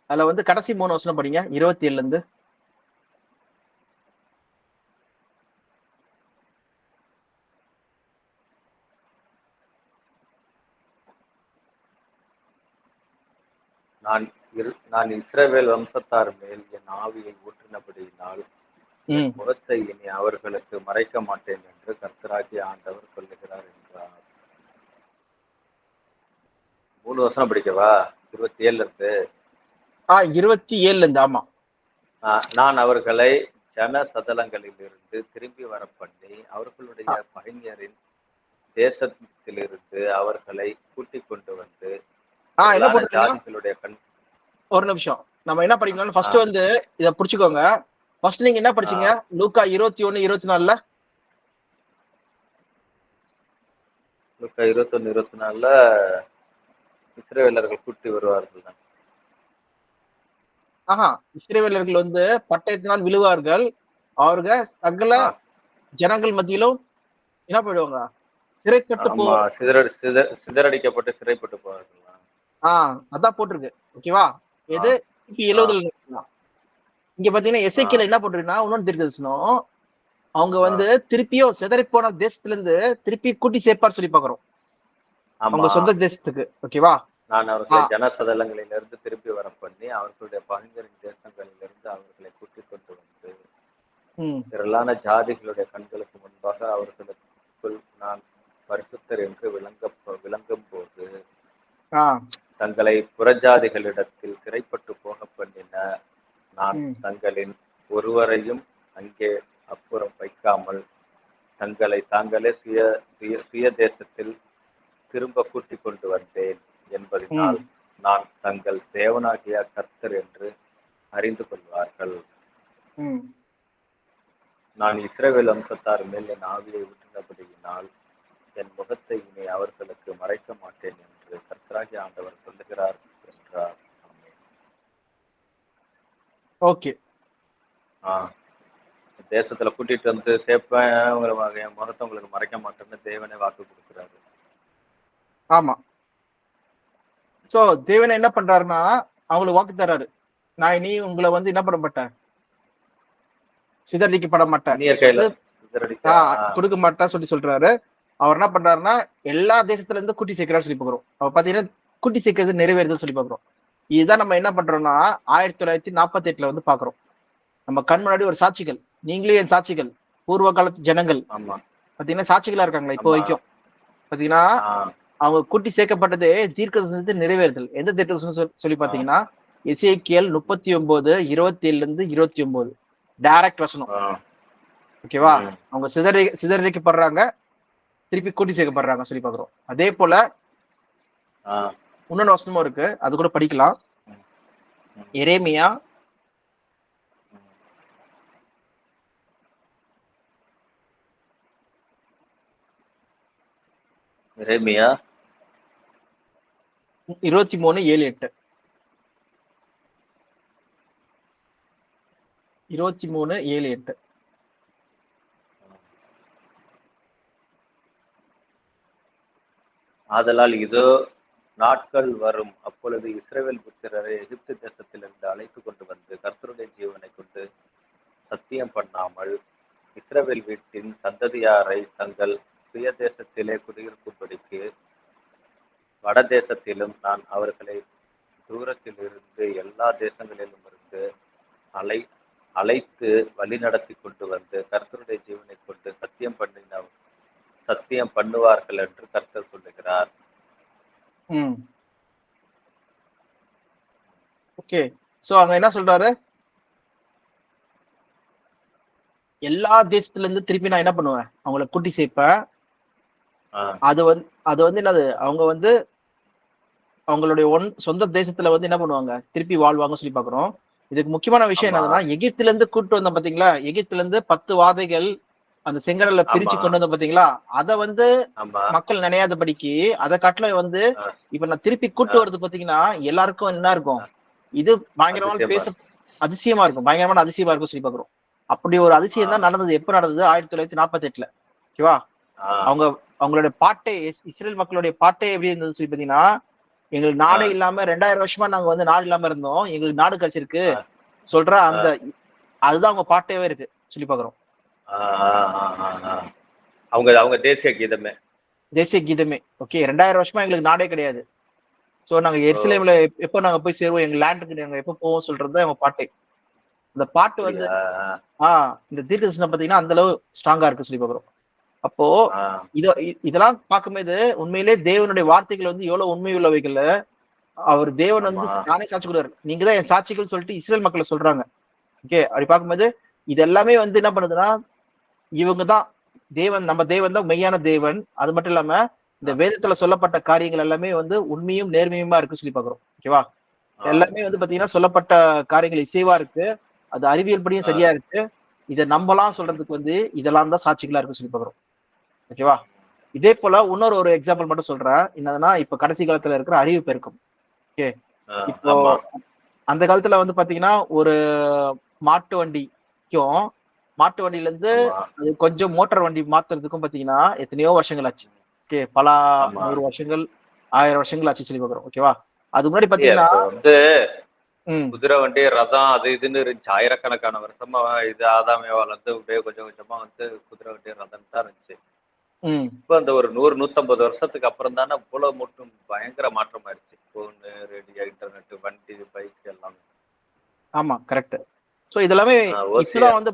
அதுல வந்து கடைசி 3 வசனம் படிங்க, 27ல இருந்து. நான் இஸ்ரவேல் வம்சத்தார் மேல் என் ஆவியை ஊற்றினபடியினால் முகத்தை இனி அவர்களுக்கு மறைக்க மாட்டேன் என்று கர்த்தராகிய ஆண்டவர் சொல்லுகிறார் என்றார். 3 வசனம் படிக்கவா? 27ல இருந்து. 27ல இருந்து. ஆமா. நான் அவர்களை ஜன சதலங்களில் இருந்து திரும்பி வர பண்ணி அவர்களுடைய பகைஞரின் தேசத்திலிருந்து அவர்களை கூட்டிக் கொண்டு வந்து ஜாதிகளுடைய ஒரு நிமிஷம் நம்ம என்ன படிக்கணும்? ஃபர்ஸ்ட் வந்து இத புடிச்சுக்கோங்க. ஃபர்ஸ்ட் நீங்க என்ன படிச்சீங்க? லூக்கா 21:24ல. லூக்கா 21:24ல இஸ்ரவேலர்கள் கூட்டி வருவார்கள். இஸ்ரவேலர்கள் வந்து பட்டயத்தினால் விழுவார்கள். அவர்கள் சகல ஜனங்கள் மத்தியிலும் என்ன போயிடுவாங்க? சிதறடிக்கப்பட்டு சிறைப்பட்டு போவார்கள். அதான் போட்டிருக்கு. ஓகேவா? எது? 70ல. இங்க பாத்தீங்கன்னா எசேக்கியேல் என்ன போட்டிருக்குன்னா, இன்னொரு தீர்க்கதரிசனம் அவங்க வந்து திருப்பியும் சிதறி போன தேசத்துல இருந்து திருப்பி கூட்டி சேர்ப்பார் சொல்லி பாக்குறோம், அவங்க சொந்த தேசத்துக்கு. ஓகேவா? நான் அவர்களை ஜனசதலங்களிலிருந்து திருப்பி வர பண்ணி அவர்களுடைய பகைஞரின் தேசங்களிலிருந்து அவர்களை கூட்டிக் கொண்டு வந்து திரளான ஜாதிகளுடைய கண்களுக்கு முன்பாக அவர்களுக்குள் நான் பரிசுத்தர் என்று விளங்கும் போது தங்களை புறஜாதிகளிடத்தில் சிறைப்பட்டு போக பண்ணின நான் தங்களின் ஒருவரையும் அங்கே அப்புறம் வைக்காமல் தங்களை தாங்களே சுய தேசத்தில் திரும்ப கூட்டிக் கொண்டு வந்தேன் என்பதனால் நான் தங்கள் தேவனாகிய கர்த்தர் என்று அறிந்து கொள்வார்கள். நான் இஸ்ரவேல் வம்சத்தார் மேல் என் ஆவியை ஊற்றினபடியினால் என் முகத்தை இனி அவர்களுக்கு மறைக்க மாட்டேன் என்று கர்த்தராகிய ஆண்டவர் சொல்லுகிறார் என்றார். ஓகே, தேசத்துல கூட்டிட்டு வந்து சேர்ப்பேன், என் முகத்தை உங்களுக்கு மறைக்க மாட்டேன்னு தேவனே வாக்கு கொடுக்குறாரு. ஆமா. சோ தேவனை என்ன பண்றாருன்னா அவங்களுக்கு வாக்கு தர்றாரு, நான் இனி உங்களை வந்து என்ன பண்ண மாட்டேன், சிதறடிக்கப்பட மாட்டேன், கொடுக்க மாட்டேன் சொல்லி சொல்றாரு. அவர் என்ன பண்றாருன்னா எல்லா தேசத்துல இருந்து கூட்டி சேர்க்கிறாரு சொல்லி பாக்குறோம். அவர் பாத்தீங்கன்னா கூட்டி சேர்க்கிறது நிறைவேறுதுன்னு சொல்லி பாக்குறோம். இதுதான் நம்ம என்ன பண்றோம்னா 1948 வந்து பாக்குறோம். நம்ம கண் முன்னாடி ஒரு சாட்சிகள், நீங்களே என் சாட்சிகள், பூர்வ காலத்து ஜனங்கள் பாத்தீங்கன்னா சாட்சிகளா இருக்காங்களா இப்போ வரைக்கும். பாத்தீங்கன்னா அவங்க கூட்டி சேர்க்கப்பட்டதே தீர்க்கதரிசனத்தை நிறைவேறுதல். எந்த தீர்க்கதரிசனம் சொல்லி பாத்தீங்கன்னா எசேக்கியேல் 37:27-29 டைரக்ட் வசனம். ஓகேவா? அவங்க சிதறடிக்கப்படுறாங்க, திருப்பி கூட்டி சேர்க்கப்படுறாங்க சொல்லி பாக்குறோம். அதே போல இன்னொன்னு வசனமும் இருக்கு, அது கூட படிக்கலாம். எரேமியா 23:7-8. 23:7-8. ஆதலால் இதோ நாட்கள் வரும், அப்பொழுது இஸ்ரவேல் புத்திரரை எகிப்து தேசத்திலிருந்து அழைத்து கொண்டு வந்து கர்த்தருடைய ஜீவனை கொண்டு சத்தியம் பண்ணாமல் இஸ்ரவேல் வீட்டின் சந்ததியாரை தங்கள் சுய தேசத்திலே குடியிருக்கும்படிக்கு வடதேசத்திலும் நான் அவர்களை தூரத்தில் இருந்து எல்லா தேசங்களிலும் இருந்து அழைத்து வழி நடத்தி கொண்டு வந்து கர்த்தருடைய ஜீவனை கொண்டு சத்தியம் பண்ணுவார்கள் என்று கர்த்தர் சொல்லுகிறார். ஓகே, சோ அங்க என்ன சொல்றாரு, எல்லா தேசத்துல இருந்து திருப்பி நான் என்ன பண்ணுவேன், அவங்களை கூட்டி சேர்ப்பேன். அது வந்து என்னது, அவங்க வந்து அவங்களுடைய சொந்த தேசத்துல வந்து என்ன பண்ணுவாங்க, திருப்பி வாழ்வாங்க சொல்லி பாக்குறோம். இதுக்கு முக்கியமான விஷயம் என்னதுன்னா, எகிப்துல இருந்து கூட்டு வந்தோம் பாத்தீங்களா, எகிப்துல இருந்து 10 வாதைகள் அந்த செங்கடல்ல பிரிச்சு கொண்டு வந்தோம் பாத்தீங்களா, அத வந்து மக்கள் நினையாதபடிக்கு அதை காட்டுல வந்து இப்ப நான் திருப்பி கூட்டு வருது பாத்தீங்கன்னா எல்லாருக்கும் என்ன இருக்கும், இது பயங்கரமான அதிசயமா இருக்கும், பயங்கரமான அதிசயமா இருக்கும் சொல்லி பாக்குறோம். அப்படி ஒரு அதிசயம் தான் நடந்தது. எப்ப நடந்தது? 1948. ஓகேவா? அவங்களுடைய பாட்டை, இஸ்ரேல் மக்களுடைய பாட்டை எப்படி இருந்தது சொல்லி பாத்தீங்கன்னா, எங்களுக்கு நாடே இல்லாம 2000 வருஷமா நாங்க வந்து நாடு இல்லாம இருந்தோம், எங்களுக்கு நாடு கிடைச்சிருக்கு சொல்ற அந்த அதுதான் அவங்க பாட்டேவே இருக்கு சொல்லி பாக்குறோம். அவங்க தேசிய கீதமே. ஓகே, 2000 வருஷமா எங்களுக்கு நாடே கிடையாது. சோ நாங்க எருசலேம்ல எப்ப நாங்க போய் சேருவோம், எங்க லேண்டுக்கு நாங்க எப்ப போவோம் சொல்றது அவங்க பாட்டை. அந்த பாட்டு வந்து இந்த தீர்க்கதரிசனம் பாத்தீங்கன்னா அந்த அளவு ஸ்ட்ராங்கா இருக்கு சொல்லி பாக்குறோம். அப்போ இதெல்லாம் பார்க்கும்போது உண்மையிலே தேவனுடைய வார்த்தைகள் வந்து எவ்வளவு உண்மை உள்ளவைகள். அவர் தேவன் வந்து நானே சாட்சி கொடுறாரு, நீங்க தான் என் சாட்சிகள் சொல்லிட்டு இஸ்ரேல் மக்களை சொல்றாங்க. ஓகே, அப்படி பார்க்கும்போது இது எல்லாமே வந்து என்ன பண்ணுதுன்னா, இவங்கதான் தேவன், நம்ம தேவன் தான் மெய்யான தேவன். அது மட்டும் இல்லாம இந்த வேதத்துல சொல்லப்பட்ட காரியங்கள் எல்லாமே வந்து உண்மையும் நேர்மையுமா இருக்கு சொல்லி பாக்குறோம். ஓகேவா? எல்லாமே வந்து பாத்தீங்கன்னா சொல்லப்பட்ட காரியங்கள் இசைவா இருக்கு, அது அறிவியல் படியும் சரியா இருக்கு. இதை நம்பலாம் சொல்றதுக்கு வந்து இதெல்லாம் தான் சாட்சிகளா இருக்கு சொல்லி பாக்குறோம். ஓகேவா? இதே போல இன்னொரு ஒரு எக்ஸாம்பிள் மட்டும் சொல்றேன். என்னதுன்னா, இப்ப கடைசி காலத்துல இருக்கிற அறிவு பெருக்கம். ஓகே, இப்போ அந்த காலத்துல வந்து பாத்தீங்கன்னா ஒரு மாட்டு வண்டில இருந்து அது கொஞ்சம் மோட்டார் வண்டி மாத்துறதுக்கும் பாத்தீங்கன்னா எத்தனையோ வருஷங்கள் ஆச்சு. ஓகே, பல 100 வருஷங்கள் 1000 வருஷங்கள் ஆச்சு சொல்லி பாக்குறோம். ஓகேவா? அது முன்னாடி பாத்தீங்கன்னா வந்து குதிரை வண்டி, ரதம், அது இதுன்னு இருந்துச்சு. ஆயிரக்கணக்கான வருஷமா இது ஆதாமேவால வந்து அப்படியே கொஞ்சம் கொஞ்சமா வந்து குதிரை வண்டி, ரதம் தான் இருந்துச்சு. இப்ப அந்த ஒரு 100-150 வருஷத்துக்கு அப்புறம் தானே இவ்வளவு மட்டும் பயங்கர மாற்றம் ஆயிடுச்சு. போனு, ரேடியோ, இன்டர்நெட், வண்டி, பைக் எல்லாமே. ஆமா, கரெக்ட். சோ இதெல்லாமே இப்பதான் வந்து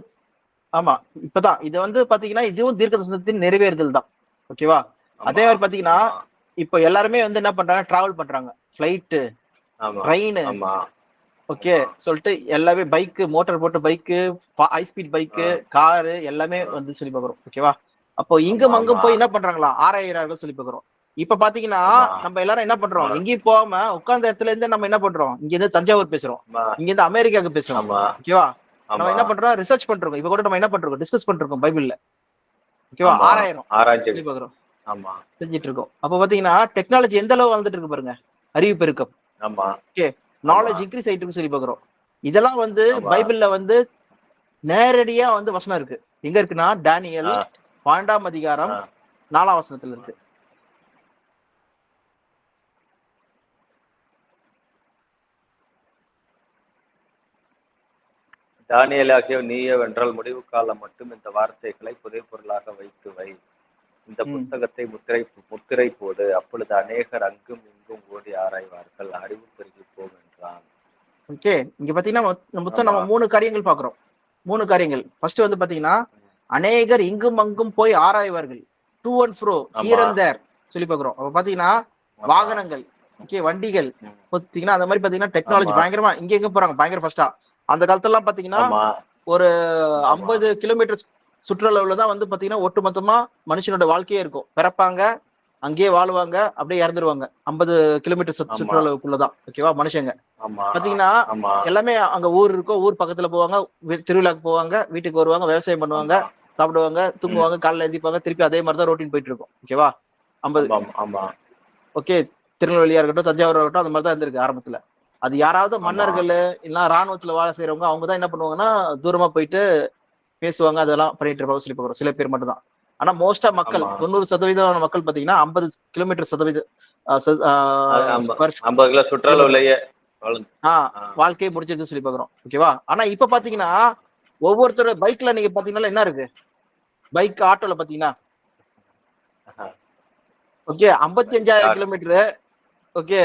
இப்பதான் இது வந்து பாத்தீங்கன்னா இதுவும் தீர்க்கதரிசனத்தின் நிறைவேறுதல் தான். ஓகேவா? அதே மாதிரி பாத்தீங்கன்னா இப்ப எல்லாருமே வந்து என்ன பண்றாங்க, டிராவல் பண்றாங்க, பிளைட், ட்ரெயின், ஓகே சொல்லிட்டு எல்லாமே பைக்கு, மோட்டார் போட்ட bike, high speed bike, car எல்லாமே வந்து சொல்லி பாக்குறோம். ஓகேவா? அப்போ இங்கும் அங்கும் போய் என்ன பண்றாங்களா, ஆராயிறார்கள் சொல்லி பாக்குறோம். இப்ப பாத்தீங்கன்னா நம்ம எல்லாரும் என்ன பண்றோம், எங்கேயும் போகாம உட்கார்ந்த இடத்துல இருந்து நம்ம என்ன பண்றோம், இங்க இருந்து தஞ்சாவூர் பேசுறோம், இங்க இருந்து அமெரிக்காவுக்கு பேசுறோம். ஓகேவா? நம்ம என்ன பண்றோம், ரிசர்ச் பண்றோம். இப்ப கூட நம்ம என்ன பண்றோம், டிஸ்கஸ் பண்றோம் பைபிள்ல. ஓகேவா? ஆராய்ச்சி சொல்லி பாக்குறோம், செஞ்சிட்டு இருக்கோம். அப்ப பாத்தீங்கன்னா டெக்னாலஜி எந்த அளவு வளர்ந்துட்டு இருக்கு பாருங்க, அறிவு பெருக்கம். ஓகே, நாலேஜ் இன்க்ரீஸ் ஆயிட்டு இருக்கு சொல்லி பாக்குறோம். இதெல்லாம் வந்து பைபிள்ல வந்து நேரடியா வந்து வசனம் இருக்கு. எங்க இருக்குன்னா தானியேல் 12ஆம் அதிகாரம் 4ஆம் வசனத்துல இருக்கு. தானியேலாகிய நீயே வென்றால் முடிவு காலம் மட்டும் இந்த வார்த்தைகளை புதைபொருளாக வைத்து வை. இந்த புத்தகத்தை முத்திரை போடு. அப்பொழுது அநேகர் அங்கும் இங்கும் ஓடி ஆராய்வார்கள், அறிவு பெருகி போகும் என்றான். ஓகே, இங்க பாத்தீங்கன்னா மொத்தம் நம்ம 3 காரியங்கள் பாக்குறோம். 3 காரியங்கள். ஃபர்ஸ்ட் வந்து பாத்தீங்கன்னா அநேகர் இங்கும் அங்கும் போய் ஆராய்வார்கள், to and fro, here and there சொல்லி பாக்குறோம். அப்ப பாத்தீங்கன்னா வாகனங்கள், ஓகே, வண்டிகள் பாத்தீங்கன்னா அந்த மாதிரி பாத்தீங்கன்னா டெக்னாலஜி பயங்கரமா இங்க எங்க போறாங்க, பயங்கர ஃபர்ஸ்டா. அந்த காலத்துல எல்லாம் பாத்தீங்கன்னா ஒரு 50 கிலோமீட்டர் சுற்றளவுல தான் வந்து பாத்தீங்கன்னா ஒட்டுமொத்தமா மனுஷனோட வாழ்க்கையே இருக்கும். பிறப்பாங்க, அங்கேயே வாழுவாங்க, அப்படியே இறந்துருவாங்க. 50 கிலோமீட்டர் சுற்றளவுக்குள்ளதான். ஓகேவா? மனுஷங்க பாத்தீங்கன்னா எல்லாமே அங்க ஊர் இருக்கும், ஊர் பக்கத்துல போவாங்க, திருவிழாக்கு போவாங்க, வீட்டுக்கு வருவாங்க, விவசாயம் பண்ணுவாங்க, சாப்பிடுவாங்க, தூங்குவாங்க, காலைல எழுந்திப்பாங்க, திருப்பி அதே மாதிரிதான் ரோட்டின் போயிட்டு இருக்கும். ஓகேவா? 50. ஓகே, திருநெல்வேலியா இருக்கட்டும், தஞ்சாவூர் இருக்கட்டும், அந்த மாதிரிதான் இருந்திருக்கு ஆரம்பத்துல. அது யாராவது மன்னர்கள் இல்ல ராணுவத்துல வேலை செய்யறவங்க, அவங்கதான் என்ன பண்ணுவாங்கன்னா தூரமா போயிட்டு பேசுவாங்க, அதெல்லாம் பண்ணிட்டு இருப்பாங்க சொல்லி பாக்குறோம். சில பேர் மட்டும் தான். ஆனா மோஸ்டா மக்கள் 90% மக்கள் பாத்தீங்கன்னா 50 கிலோமீட்டர் சுற்றளவுலயே வாழ்க்கையை முடிச்சது சொல்லி பாக்குறோம். ஓகேவா? ஆனா இப்ப பாத்தீங்கன்னா ஒவ்வொருத்தரோட பைக்ல நீங்க பாத்தீங்கன்னா என்ன இருக்கு, பைக் ஆட்டோல பாத்தீங்கன்னா okay 55,000 kilometre, okay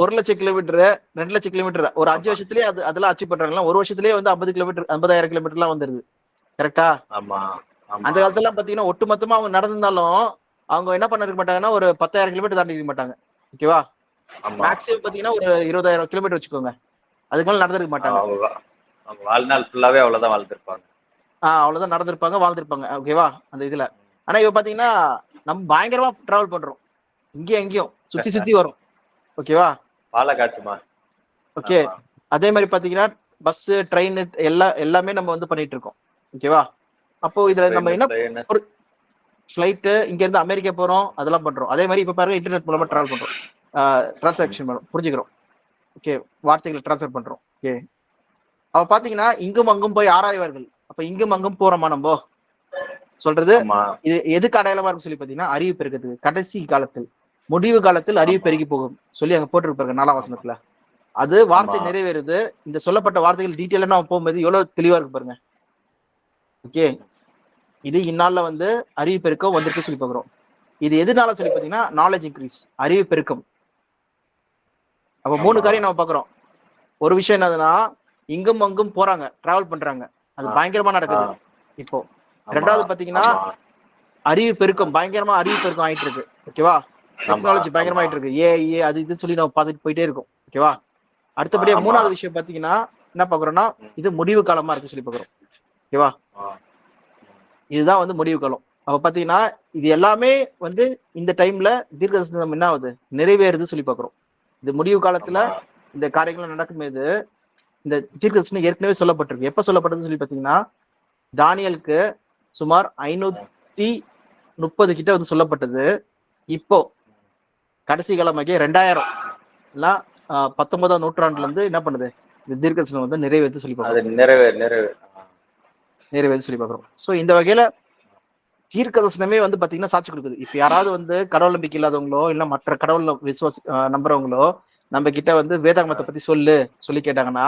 1,00,000 kilometre, 2,00,000 kilometre, ஒரு 5 வருஷத்துலயே அதெல்லாம் அச்சீவ் பண்றாங்களா? ஒரு வருஷத்துலயே வந்து 50 கிலோமீட்டர், 50,000 கிலோமீட்டர் எல்லாம் வந்துருது. கரெக்டா? அந்த காலத்துல எல்லாம் பாத்தீங்கன்னா ஒட்டுமொத்தமா அவங்க நடந்திருந்தாலும் அவங்க என்ன பண்ணிருக்க மாட்டாங்கன்னா ஒரு 10,000 கிலோமீட்டர் தாண்டி இருக்க மாட்டாங்க. ஓகேவா? மேக்ஸிமம் பாத்தீங்கன்னா ஒரு 20,000 கிலோமீட்டர் வச்சுக்கோங்க, அதுக்கு மேல நடந்திருக்க மாட்டாங்க. வாழ்நாள் ஃபுல்லாவே அவ்வளவுதான் வாழ்ந்திருப்பாங்க. அவ்வளவுதான் நடந்திருப்பாங்க, வாழ்ந்திருப்பாங்க. ஓகேவா? அந்த இதுல. ஆனா இப்ப பாத்தீங்கன்னா நம்ம பயங்கரமா டிராவல் பண்றோம், இங்கேயும் எங்கேயும் சுத்தி சுத்தி வரும். ஓகேவா? ஓகே, அதே மாதிரி பாத்தீங்கன்னா பஸ், ட்ரெயின் எல்லாமே நம்ம வந்து பண்ணிட்டு இருக்கோம். ஓகேவா? அப்போ இதுல நம்ம என்ன, ஒரு ஃபிளைட் இங்க இருந்து அமெரிக்கா போறோம், அதெல்லாம் பண்றோம். அதே மாதிரி இப்ப பாருங்க இன்டர்நெட் மூலமா டிராவல் பண்றோம், டிரான்சாக்ஷன் பண்ணுறோம், புரிஞ்சுக்கிறோம். ஓகே, வார்த்தைகளை டிரான்ஸ்ஃபர் பண்றோம். ஓகே, அவ பாத்தீங்கன்னா இங்கும் அங்கும் போய் ஆராய்வார்கள். அப்ப இங்கும் அங்கும் போறோமா நம்ம சொல்றது, இது எதுக்கு அடையாளமா இருக்கும் சொல்லி பாத்தீங்கன்னா அறிவு பெருக்கிறதுக்கு. கடைசி காலத்தில், முடிவு காலத்தில் அறிவு பெருகி போகும் சொல்லி அங்க போட்டிருப்பாரு 4ஆம் வசனத்துல. அது வார்த்தை நிறைவேறுது. இந்த சொல்லப்பட்ட வார்த்தைகள் டீட்டெயிலா நம்ம போகும்போது எவ்வளவு தெளிவா இருக்கு பாருங்க. ஓகே, இது இந்நாள்ல வந்து அறிவு பெருக்கம் வந்திருக்கு சொல்லி பாக்குறோம். இது எதுனால சொல்லி பாத்தீங்கன்னா நாலேஜ் இன்க்ரீஸ், அறிவு பெருக்கம். அப்ப 3 காரியம் நம்ம பாக்குறோம். ஒரு விஷயம் என்னதுன்னா இங்கும் அங்கும் போறாங்க, டிராவல் பண்றாங்க, அது பயங்கரமா நடக்குது இப்போ. ரெண்டாவது பாத்தீங்கன்னா அறிவு பெருக்கம், பயங்கரமா அறிவு பெருக்கம் ஆயிட்டு இருக்கு. ஓகேவா? டெக்னாலஜி பயங்கரமா ஆயிட்டு இருக்கு, ஏஐ அது இதுன்னு சொல்லி நம்ம பார்த்துட்டு போயிட்டே இருக்கும். ஓகேவா? அடுத்தபடியா 3வது விஷயம் பாத்தீங்கன்னா என்ன பாக்குறோம்னா இது முடிவு காலமா இருக்கு சொல்லி பாக்குறோம். ஓகேவா? இதுதான் வந்து முடிவு காலம். அப்ப பாத்தீங்கன்னா இது எல்லாமே வந்து இந்த டைம்ல தீர்க்கதரிசனம் என்ன ஆகுது, நிறைவேறுது சொல்லி பாக்குறோம். இது முடிவு காலத்துல இந்த காரியங்கள் நடக்கும்போது இந்த தீர்க்கதரிசனம் ஏற்கனவே சொல்லப்பட்டிருக்கு. எப்ப சொல்லப்பட்டதுன்னு சொல்லி பாத்தீங்கன்னா தானியேலுக்கு சுமார் 530 கிட்ட வந்து சொல்லப்பட்டது. இப்போ கடைசி காலமாகிய 2000 எல்லாம் 19ஆம் நூற்றாண்டுல இருந்து என்ன பண்ணுது, இந்த தீர்க்கதரிசனம் வந்து நிறைவேற்று சொல்லி பாக்குறோம், நிறைவேற்று சொல்லி பாக்குறோம். சோ இந்த வகையில தீர்க்கதரிசனமே வந்து பாத்தீங்கன்னா சாட்சி கொடுக்குது. இப்ப யாராவது வந்து கடவுள் நம்பிக்கை இல்லாதவங்களோ இல்ல மற்ற கடவுள் நம்புறவங்களோ நம்ம கிட்ட வந்து வேதாகமத்தை பத்தி சொல்லி கேட்டாங்கன்னா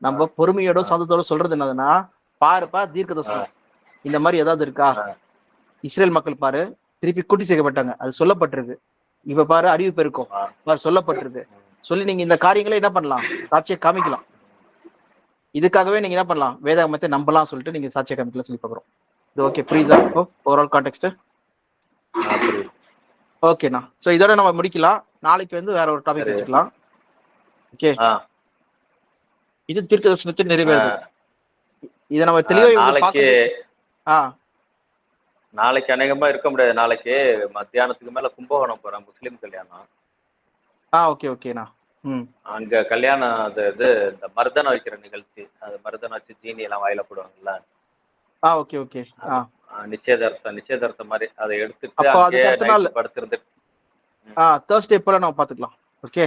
நம்ம பொறுமையோட சொந்தத்தோட சொல்றது என்னதுன்னா, பாருப்பா தீர்க்கதரிசனம் இந்த மாதிரி ஏதாவது இருக்கா, இஸ்ரேல் மக்கள் பாரு திருப்பி கூட்டி சேர்க்கப்பட்டாங்க, அது சொல்லப்பட்டிருக்கு. இப்ப பாரு அறிவு பெருக்கும் பாரு சொல்லப்பட்டிருக்கு சொல்லி நீங்க இந்த காரியங்களை என்ன பண்ணலாம், சாட்சியை காமிக்கலாம். இதுக்காகவே நீங்க என்ன பண்ணலாம், வேதாகமத்தை நம்பலாம் சொல்லிட்டு நீங்க சாட்சியை காமிக்கலாம் சொல்லி பாக்குறோம். இது ஓகே, புரியுதா இப்போ ஓவரால் கான்டெக்ஸ்ட்? ஓகேண்ணா. சோ இதோட நம்ம முடிக்கலாம். நாளைக்கு வந்து வேற ஒரு டாபிக் வச்சுக்கலாம். ஓகே, இது தீர்க்க தரிசனத்தில் நிறைவேறுது. இதை நம்ம தெளிவா நாளைக்கு பார்க்க. நாளைக்கு அநேகமா இருக்க முடியாது. நாளைக்கு மத்தியானத்துக்கு மேல கும்பகோணம் போறேன், முஸ்லீம் கல்யாணம். ஓகே ஓகேண்ணா. ம். அங்க கல்யாணம் இது இந்த மருதனை வைக்கிற நிகழ்ச்சி. அது மருதனை வச்சு தீனி எல்லாம் வாயில போடுவாங்கல்ல. Okay okay. நிச்சயதார்த்தம் மாதிரி அதை எடுத்துட்டு அப்போ அங்கேயே அதுக்கு அடுத்த நாள் நைட்டு படுத்திருந்து தேர்ஸ்டே போல நம்ம பார்த்துக்கலாம். ஓகே.